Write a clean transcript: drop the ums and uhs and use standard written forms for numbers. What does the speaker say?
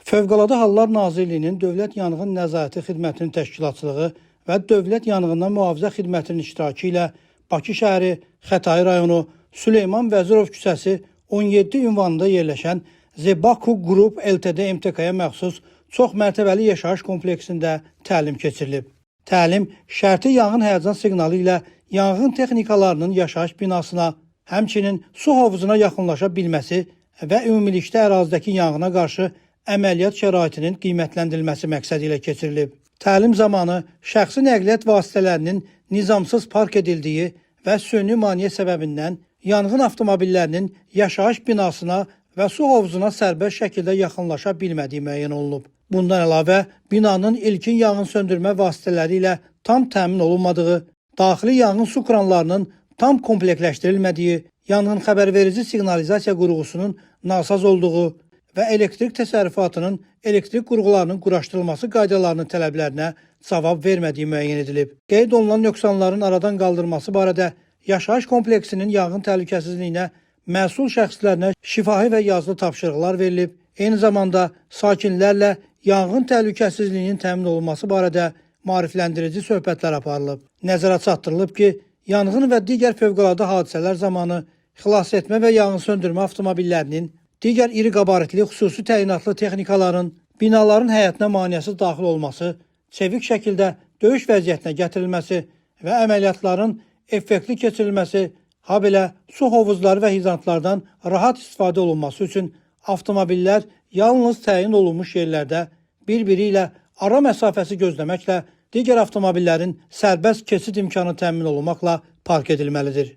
Fövqəladə Hallar Nazirliyinin Dövlət Yanğın Nəzarəti Xidmətinin təşkilatçılığı və Dövlət Yanğından Mühafizə Xidmətinin iştirakı ilə Bakı şəhəri, Xətai rayonu, Süleyman Vəzirov küçəsi 17 ünvanında yerləşən Zebaku Group Ltd MTK-ya məxsus çox mərtəbəli yaşayış kompleksində təlim keçirilib. Təlim şərti yanğın həyəcan siqnalı ilə yanğın texnikalarının yaşayış binasına, həmçinin su hovuzuna yaxınlaşa bilməsi və ümumilikdə ərazidəki yanğına qarşı əməliyyat şəraitinin qiymətləndirilməsi məqsədi ilə keçirilib. Təlim zamanı şəxsi nəqliyyat vasitələrinin nizamsız park edildiyi və süni maneə səbəbindən yanğın avtomobillərinin yaşayış binasına və su hovuzuna sərbəst şəkildə yaxınlaşa bilmədiyi müəyyən olunub. Bundan əlavə, binanın ilkin yanğın söndürmə vasitələri ilə tam təmin olunmadığı, daxili yanğın su kranlarının tam komplektləşdirilmədiyi, yanğın xəbərverici siqnalizasiya qurğusunun nasaz olduğu və elektrik təsərrüfatının elektrik qurğularının quraşdırılması qaydalarının tələblərinə cavab vermədiyi müəyyən edilib. Qeyd olunan nöqsanların aradan qaldırılması barədə yaşayış kompleksinin yanğın təhlükəsizliyinə məsul şəxslərinə şifahi və yazılı tapşırıqlar verilib. Eyni zamanda sakinlərlə yanğın təhlükəsizliyinin təmin olunması barədə maarifləndirici söhbətlər aparılıb. Nəzərə çatdırılıb ki, yanğın və digər fövqəladə hadisələr zamanı xilasetmə və yanğın söndürmə avtomobillərinin, digər iri qabaritli xüsusi təyinatlı texnikaların binaların həyətinə maneəsiz daxil olması, çevik şəkildə döyüş vəziyyətinə gətirilməsi və əməliyyatların effektli keçirilməsi, habelə su hovuzları və hidrantlardan rahat istifadə olunması üçün avtomobillər yalnız təyin olunmuş yerlərdə bir-biri ilə ara məsafəsi gözləməklə digər avtomobillərin sərbəst keçid imkanı təmin olunmaqla park edilməlidir.